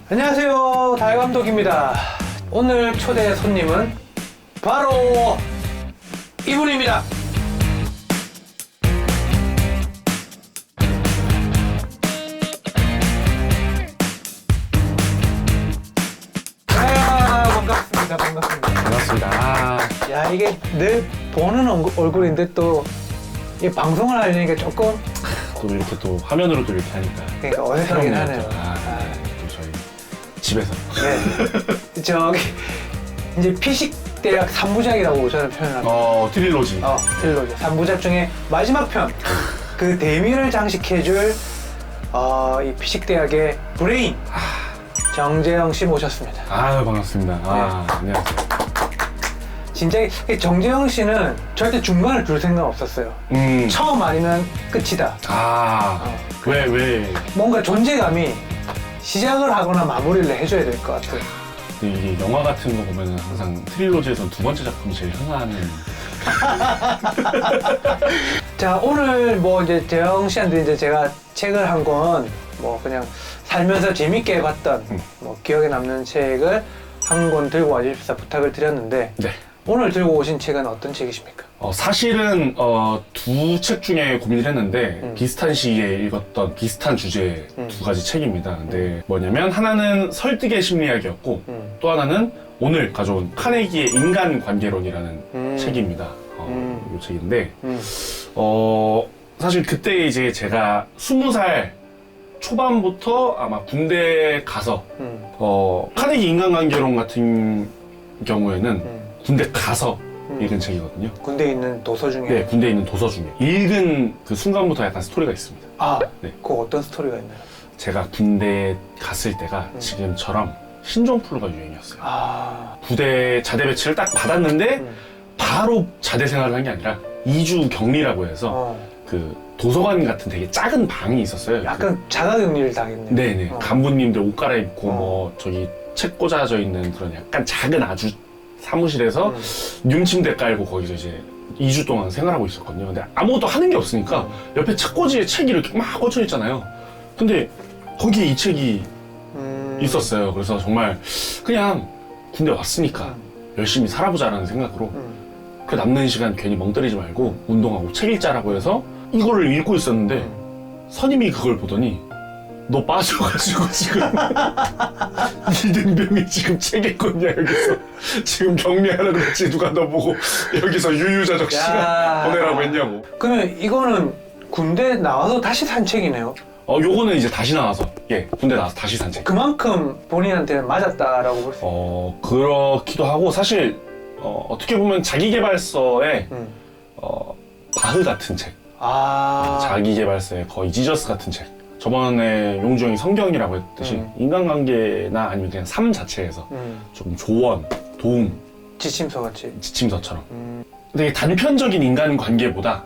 안녕하세요, 달감독입니다. 오늘 초대 손님은 바로 이분입니다. 반갑습니다. 반갑습니다. 야, 이게 늘 보는 얼굴인데 또 이 방송을 하려니까 조금 또 이렇게 또 화면으로도 이렇게 하니까. 그러니까 어색하긴 하네요. 또 저희 집에서. 네. 저기 이제 피식대학 3부작이라고 저는 표현합니다. 트릴로지. 트릴로지. 3부작 중에 마지막 편, 그 대미를 장식해줄 이 피식대학의 브레인 정재영 씨 모셨습니다. 반갑습니다. 안녕하세요. 진짜 정재영 씨는 절대 중간을 둘 생각 없었어요. 처음 아니면 끝이다. 왜? 뭔가 존재감이 시작을 하거나 마무리를 해줘야 될 것 같아요. 이게 영화 같은 거 보면 항상 트릴로지에서는 두 번째 작품이 제일 흥하는. 자, 오늘 뭐 이제 재영 씨한테 이제 제가 책을 한 권 뭐 그냥 살면서 재밌게 봤던 뭐 기억에 남는 책을 한 권 들고 와주십사 부탁을 드렸는데 네. 오늘 들고 오신 책은 어떤 책이십니까? 사실은 두 책 중에 고민을 했는데 비슷한 시기에 읽었던 비슷한 주제의 두 가지 책입니다. 근데 뭐냐면 하나는 설득의 심리학이었고 또 하나는 오늘 가져온 카네기의 인간관계론이라는 책입니다. 이 책인데 사실 그때 이제 제가 20살 초반부터 아마 군대 가서 카네기 인간관계론 같은 경우에는 군대 가서 읽은 책이거든요. 군대에 있는 도서 중에? 네, 군대에 있는 도서 중에 읽은 그 순간부터 약간 스토리가 있습니다. 네. 그 어떤 스토리가 있나요? 제가 군대 갔을 때가 지금처럼 신종플루가 유행이었어요. 부대 자대 배치를 딱 받았는데 바로 자대 생활을 한 게 아니라 2주 격리라고 해서 그 도서관 같은 되게 작은 방이 있었어요. 약간 자가격리를 당했네요. 네네. 간부님들 옷 갈아입고 뭐 저기 책 꽂아져 있는 그런 약간 작은 아주 사무실에서 융침대 깔고 거기서 이제 2주 동안 생활하고 있었거든요. 근데 아무것도 하는 게 없으니까 옆에 책꽂이에 책이 이렇게 막 꽂혀 있잖아요. 근데 거기에 이 책이 있었어요. 그래서 정말 그냥 군대 왔으니까 열심히 살아보자라는 생각으로 그 남는 시간 괜히 멍 때리지 말고 운동하고 책 읽자라고 해서 이거를 읽고 있었는데 선임이 그걸 보더니 너 빠져가지고 지금 이등병이 지금 책 읽었냐 여기서 지금 격리하라 그랬지 누가 너 보고 여기서 유유자적 시간 보내라고 했냐고. 그러면 이거는 군대 나와서 다시 산 책이네요? 요거는 이제 다시 나와서 군대 나와서 다시 산 책. 그만큼 본인한테는 맞았다라고 볼 수 있어요. 그렇기도 하고 사실 어떻게 보면 자기계발서의 바흐 같은 책, 자기계발서의 거의 지저스 같은 책. 저번에 용주 형이 성경이라고 했듯이 인간관계나 아니면 그냥 삶 자체에서 조금 조언, 도움, 지침서 같이. 지침서처럼 되게 단편적인 인간관계보다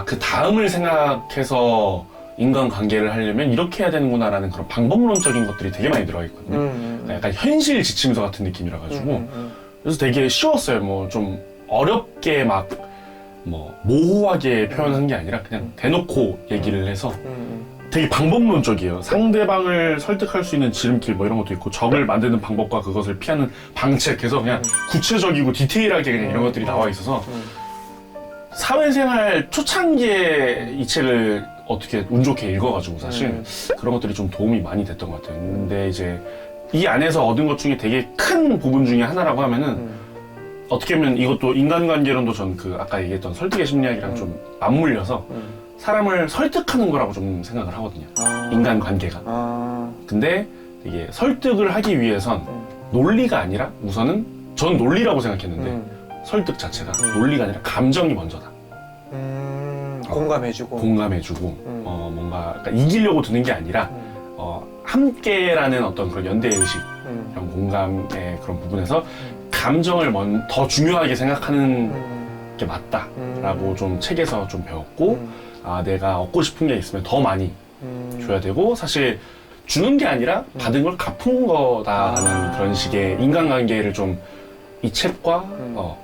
그 다음을 생각해서 인간관계를 하려면 이렇게 해야 되는구나라는 그런 방법론적인 것들이 되게 많이 들어가 있거든요. 약간 현실 지침서 같은 느낌이라 가지고 그래서 되게 쉬웠어요. 뭐 좀 어렵게 막 뭐 모호하게 표현한 게 아니라 그냥 대놓고 얘기를 해서 되게 방법론적이에요. 상대방을 설득할 수 있는 지름길 뭐 이런 것도 있고 적을 만드는 방법과 그것을 피하는 방책해서 그냥 구체적이고 디테일하게 그냥 이런 것들이 나와 있어서 사회생활 초창기에 이 책을 어떻게 운 좋게 읽어가지고 사실 그런 것들이 좀 도움이 많이 됐던 것 같아요. 근데 이제 이 안에서 얻은 것 중에 되게 큰 부분 중에 하나라고 하면은 어떻게 보면 이것도 인간관계론도 전 그 아까 얘기했던 설득의 심리학이랑 좀 맞물려서 사람을 설득하는 거라고 좀 생각을 하거든요. 인간관계가. 근데 이게 설득을 하기 위해선 논리가 아니라 우선은 전 논리라고 생각했는데 설득 자체가 논리가 아니라 감정이 먼저다. 공감해주고. 뭔가 그러니까 이기려고 드는 게 아니라 함께라는 어떤 그런 연대의식, 그런 공감의 그런 부분에서 감정을 더 중요하게 생각하는 게 맞다라고 좀 책에서 좀 배웠고 내가 얻고 싶은 게 있으면 더 많이 줘야 되고 사실 주는 게 아니라 받은 걸 갚은 거다라는 그런 식의 인간관계를 좀 이 책과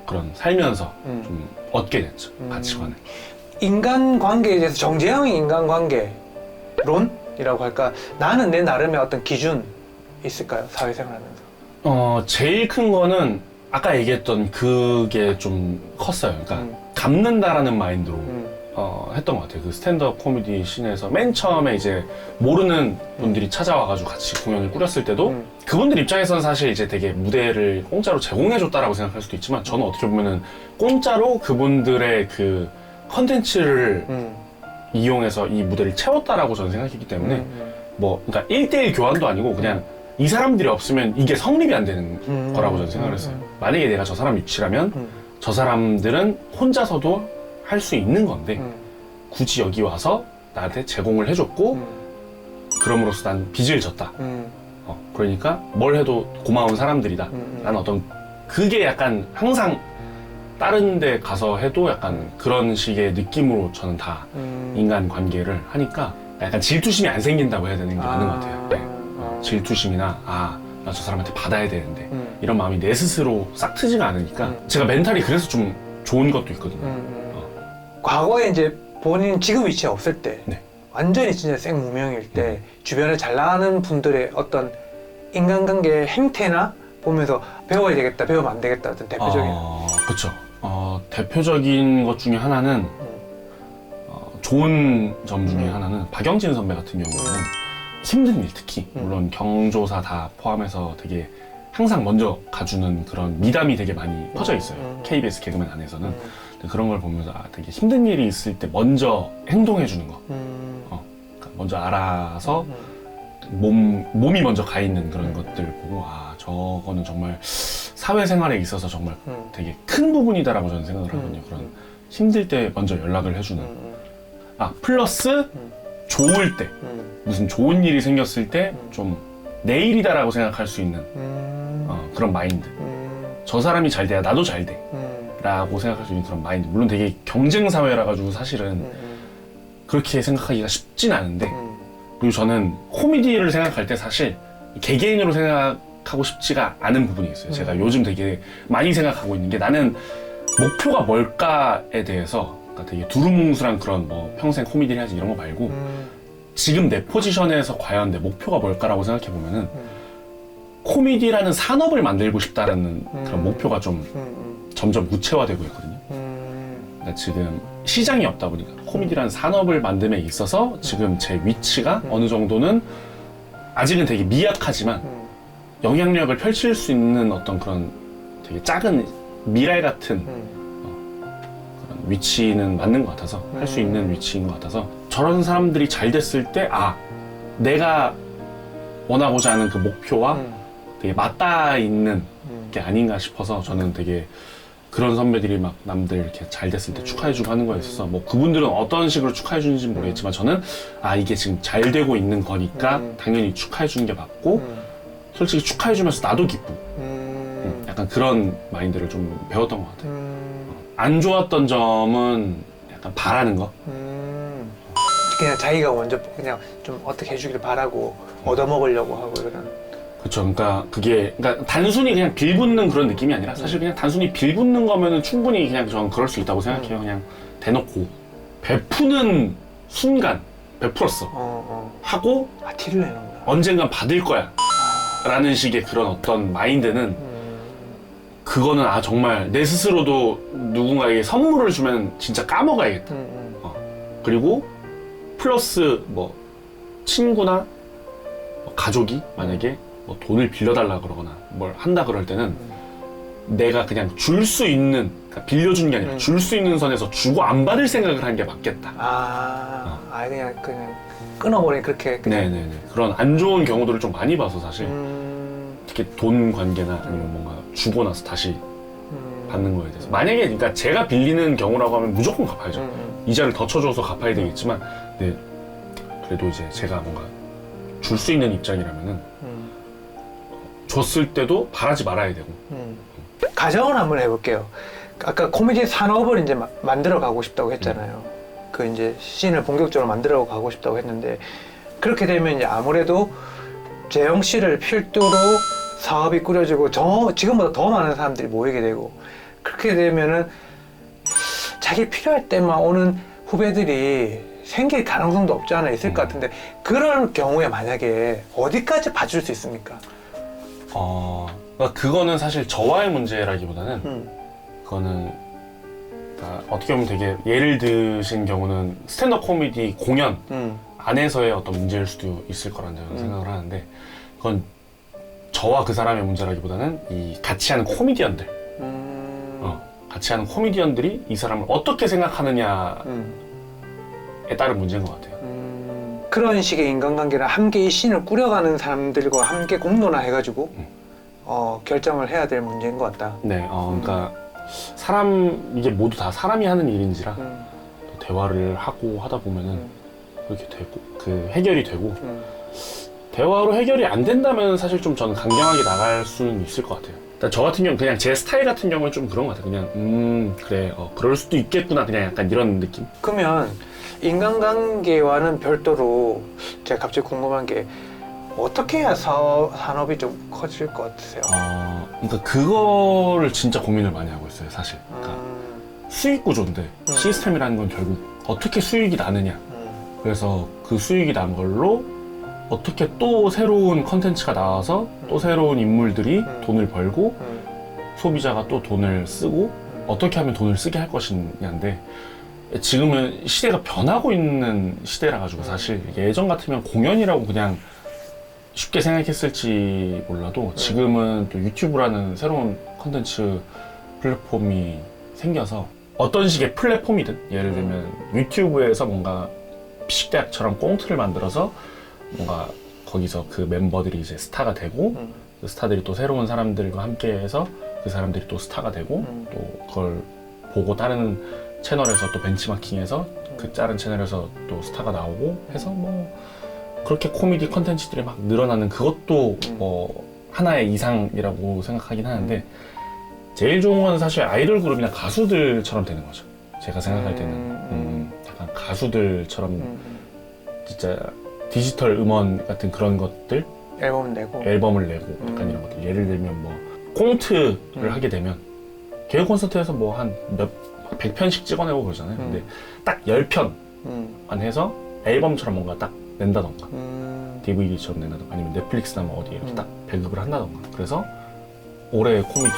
그런 살면서 좀 얻게 됐죠. 가치관을. 인간관계에 대해서 정재영의 인간관계론이라고 할까? 나는 내 나름의 어떤 기준 있을까요? 사회생활하면서. 제일 큰 거는 아까 얘기했던 그게 좀 컸어요. 그러니까 갚는다라는 마인드로 했던 것 같아요. 그 스탠드업 코미디 씬에서 맨 처음에 이제 모르는 분들이 찾아와가지고 같이 공연을 꾸렸을 때도 그분들 입장에서는 사실 이제 되게 무대를 공짜로 제공해줬다라고 생각할 수도 있지만 저는 어떻게 보면은 공짜로 그분들의 그 컨텐츠를 이용해서 이 무대를 채웠다라고 저는 생각했기 때문에 뭐 그러니까 1대1 교환도 아니고 그냥 이 사람들이 없으면 이게 성립이 안 되는 거라고 저는 생각을 했어요. 만약에 내가 저 사람 위치라면 저 사람들은 혼자서도 할 수 있는 건데 굳이 여기 와서 나한테 제공을 해줬고 그럼으로써 난 빚을 졌다. 그러니까 뭘 해도 고마운 사람들이다. 라는 어떤 그게 약간 항상 다른 데 가서 해도 약간 그런 식의 느낌으로 저는 다 인간 관계를 하니까 약간 질투심이 안 생긴다고 해야 되는 게 맞는 것 같아요. 네. 질투심이나 나 저 사람한테 받아야 되는데 이런 마음이 내 스스로 싹 트지가 않으니까 제가 멘탈이 그래서 좀 좋은 것도 있거든요. 과거에 이제 본인 지금 위치에 없을 때 네. 완전히 진짜 생무명일 때 주변에 잘 나가는 분들의 어떤 인간관계 행태나 보면서 배워야 되겠다, 배우면 안 되겠다 어떤 대표적인 그렇죠. 대표적인 것 중에 하나는 좋은 점 중에 하나는 박영진 선배 같은 경우는 힘든 일 특히 물론 경조사 다 포함해서 되게 항상 먼저 가주는 그런 미담이 되게 많이 퍼져 있어요. KBS 개그맨 안에서는 그런 걸 보면서 되게 힘든 일이 있을 때 먼저 행동해 주는 거, 그러니까 먼저 알아서 몸이 먼저 가 있는 그런 것들 보고 저거는 정말 사회생활에 있어서 정말 되게 큰 부분이다라고 저는 생각을 하거든요. 그런 힘들 때 먼저 연락을 해주는. 플러스 좋을 때 무슨 좋은 일이 생겼을 때 좀 내일이다라고 생각할 수 있는 그런 마인드. 저 사람이 잘 돼야 나도 잘 돼. 라고 생각할 수 있는 그런 마인드. 물론 되게 경쟁 사회라 가지고 사실은 그렇게 생각하기가 쉽진 않은데 그리고 저는 코미디를 생각할 때 사실 개개인으로 생각하고 싶지가 않은 부분이 있어요. 제가 요즘 되게 많이 생각하고 있는 게 나는 목표가 뭘까에 대해서 그러니까 되게 두루뭉술한 그런 뭐 평생 코미디를 해야지 이런 거 말고 지금 내 포지션에서 과연 내 목표가 뭘까라고 생각해 보면은 코미디라는 산업을 만들고 싶다라는 그런 목표가 좀 점점 구체화되고 있거든요. 그러니까 지금 시장이 없다 보니까 코미디라는 산업을 만듦에 있어서 지금 제 위치가 어느 정도는 아직은 되게 미약하지만 영향력을 펼칠 수 있는 어떤 그런 되게 작은 미랄 같은 그런 위치는 맞는 것 같아서 할 수 있는 위치인 것 같아서 저런 사람들이 잘 됐을 때 내가 원하고자 하는 그 목표와 되게 맞닿아 있는 게 아닌가 싶어서 저는 되게 그런 선배들이 막 남들 이렇게 잘 됐을 때 축하해주고 하는 거에 있어서 뭐 그분들은 어떤 식으로 축하해주는지는 모르겠지만 저는 이게 지금 잘 되고 있는 거니까 당연히 축하해주는 게 맞고 솔직히 축하해주면서 나도 기쁘고 약간 그런 마인드를 좀 배웠던 것 같아요. 안 좋았던 점은 약간 바라는 거. 그냥 자기가 먼저 그냥 좀 어떻게 해주길 바라고 얻어먹으려고 하고 이런. 그렇죠. 그러니까 그게 단순히 그냥 빌붙는 그런 느낌이 아니라 사실 그냥 단순히 빌붙는 거면은 충분히 그냥 저는 그럴 수 있다고 생각해요. 그냥 대놓고 베푸는 순간 베풀었어 하고 티를 내는구나. 언젠간 받을 거야 라는 식의 그런 어떤 마인드는 그거는 정말 내 스스로도 누군가에게 선물을 주면 진짜 까먹어야겠다. 그리고 플러스 뭐 친구나 뭐 가족이 만약에 뭐 돈을 빌려달라 그러거나 뭘 한다 그럴 때는 내가 그냥 줄 수 있는, 그러니까 빌려주는 게 아니라 줄 수 있는 선에서 주고 안 받을 생각을 하는 게 맞겠다. 그냥 끊어버리니 그렇게 그냥. 네네네. 그런 안 좋은 경우들을 좀 많이 봐서 사실 특히 돈 관계나 아니면 뭔가 주고 나서 다시 받는 거에 대해서 만약에 그러니까 제가 빌리는 경우라고 하면 무조건 갚아야죠. 이자를 더 쳐줘서 갚아야 되겠지만 네, 그래도 이제 제가 뭔가 줄 수 있는 입장이라면은 줬을 때도 바라지 말아야 되고. 가정을 한번 해볼게요. 아까 코미디 산업을 이제 만들어 가고 싶다고 했잖아요. 그 이제 씬을 본격적으로 만들어 가고 싶다고 했는데 그렇게 되면 이제 아무래도 재영 씨를 필두로 사업이 꾸려지고 지금보다 더 많은 사람들이 모이게 되고 그렇게 되면은 자기 필요할 때만 오는 후배들이 생길 가능성도 없지 않아 있을 것 같은데 그런 경우에 만약에 어디까지 봐줄 수 있습니까? 그러니까 그거는 사실 저와의 문제라기보다는 그거는 그러니까 어떻게 보면 되게 예를 드신 경우는 스탠드업 코미디 공연 안에서의 어떤 문제일 수도 있을 거라는 저는 생각을 하는데 그건 저와 그 사람의 문제라기보다는 이 같이 하는 코미디언들 같이 하는 코미디언들이 이 사람을 어떻게 생각하느냐에 따른 문제인 것 같아요. 그런 식의 인간관계를 함께 이 씬을 꾸려가는 사람들과 함께 공론화해가지고 결정을 해야 될 문제인 것 같다. 네, 그러니까 이게 모두 다 사람이 하는 일인지라 대화를 하고 하다 보면은 그렇게 되고 그 해결이 되고 대화로 해결이 안 된다면 사실 좀 저는 강경하게 나갈 수는 있을 것 같아요. 일단 저 같은 경우 그냥 제 스타일 같은 경우는 좀 그런 것 같아요. 그냥 그래 그럴 수도 있겠구나 그냥 약간 이런 느낌. 그러면 인간관계와는 별도로 제가 갑자기 궁금한 게 어떻게 해야 산업이 좀 커질 것 같으세요? 그러니까 그거를 진짜 고민을 많이 하고 있어요, 사실. 그러니까 수익 구조인데 시스템이라는 건 결국 어떻게 수익이 나느냐. 그래서 그 수익이 난 걸로 어떻게 또 새로운 컨텐츠가 나와서 또 새로운 인물들이 돈을 벌고 소비자가 또 돈을 쓰고 어떻게 하면 돈을 쓰게 할 것이냐인데 지금은 시대가 변하고 있는 시대라 가지고 사실 예전 같으면 공연이라고 그냥 쉽게 생각했을지 몰라도 지금은 또 유튜브라는 새로운 컨텐츠 플랫폼이 생겨서 어떤 식의 플랫폼이든 예를 들면 유튜브에서 뭔가 피식대학처럼 꽁트를 만들어서 뭔가 거기서 그 멤버들이 이제 스타가 되고 그 스타들이 또 새로운 사람들과 함께해서 그 사람들이 또 스타가 되고 또 그걸 보고 다른 채널에서 또 벤치마킹해서 그 다른 채널에서 또 스타가 나오고 해서 뭐 그렇게 코미디 컨텐츠들이 막 늘어나는 그것도 뭐 하나의 이상이라고 생각하긴 하는데 제일 좋은 건 사실 아이돌 그룹이나 가수들처럼 되는 거죠. 제가 생각할 때는 약간 가수들처럼 진짜 디지털 음원 같은 그런 것들 앨범을 내고 약간 이런 것들 예를 들면 뭐 꽁트를 하게 되면 개그 콘서트에서 뭐 한 100편씩 찍어내고 그러잖아요. 근데 딱 10편만 해서 앨범처럼 뭔가 딱 낸다던가 DVD처럼 낸다던가 아니면 넷플릭스나 뭐 어디 이렇게 딱 배급을 한다던가 그래서 올해 코미디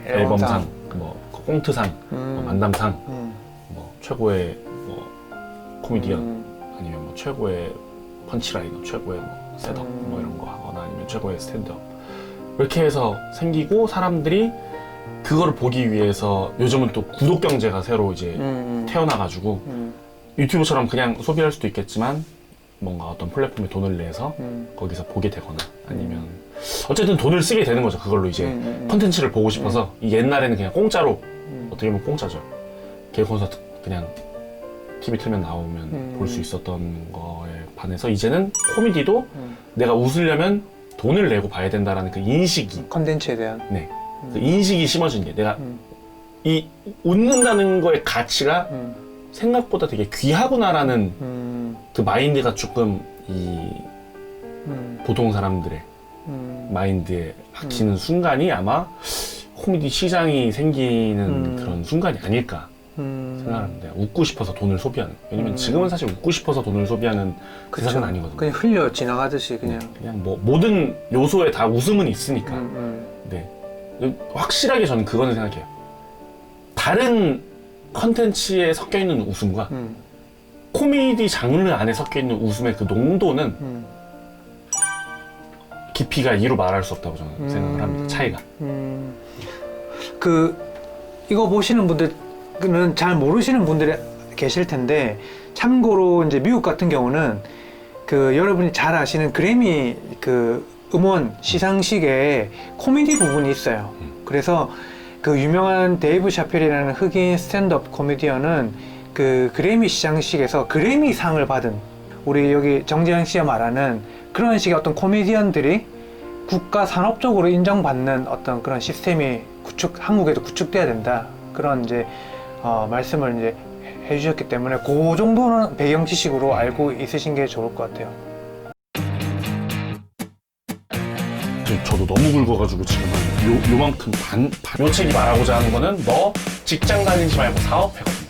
앨범상 뭐 꽁트상 뭐 만담상 뭐 최고의 뭐 코미디언 아니면 뭐 최고의 펀치라이너 최고의 뭐 셋업 뭐 이런 거 하거나 아니면 최고의 스탠드업 이렇게 해서 생기고 사람들이 그거를 보기 위해서 요즘은 또 구독 경제가 새로 이제 태어나가지고 유튜브처럼 그냥 소비할 수도 있겠지만 뭔가 어떤 플랫폼에 돈을 내서 거기서 보게 되거나 아니면 어쨌든 돈을 쓰게 되는 거죠. 그걸로 이제 컨텐츠를 보고 싶어서 옛날에는 그냥 공짜로 어떻게 보면 공짜죠. 개그 콘서트 그냥 TV 틀면 나오면 볼 수 있었던 거에 반해서 이제는 코미디도 내가 웃으려면 돈을 내고 봐야 된다라는 그 인식이 컨텐츠에 대한 네. 그 인식이 심어진 게 내가 이 웃는다는 거의 가치가 생각보다 되게 귀하구나라는 그 마인드가 조금 이 보통 사람들의 마인드에 박히는 순간이 아마 코미디 시장이 생기는 그런 순간이 아닐까 생각합니다. 웃고 싶어서 돈을 소비하는. 왜냐면 지금은 사실 웃고 싶어서 돈을 소비하는 그 세상은 아니거든요. 그냥 흘려 지나가듯이 그냥. 그냥 뭐 모든 요소에 다 웃음은 있으니까. 네. 확실하게 저는 그거는 생각해요. 다른 컨텐츠에 섞여 있는 웃음과 코미디 장르 안에 섞여 있는 웃음의 그 농도는 깊이가 이루 말할 수 없다고 저는 생각을 합니다. 차이가. 이거 보시는 분들은 잘 모르시는 분들이 계실 텐데 참고로 이제 미국 같은 경우는 여러분이 잘 아시는 그래미 음원 시상식에 코미디 부분이 있어요. 그래서 유명한 데이브 샤펠이라는 흑인 스탠드업 코미디언은 그래미 시상식에서 그래미 상을 받은 우리 여기 정재영 씨가 말하는 그런 식의 어떤 코미디언들이 국가 산업적으로 인정받는 어떤 그런 시스템이 한국에도 구축돼야 된다. 그런 이제 말씀을 이제 해주셨기 때문에 그 정도는 배경 지식으로 알고 있으신 게 좋을 것 같아요. 저도 너무 굵어가지고 지금 요만큼 요 책이 말하고자 하는 거는 너 직장 다니지 말고 사업해거든요.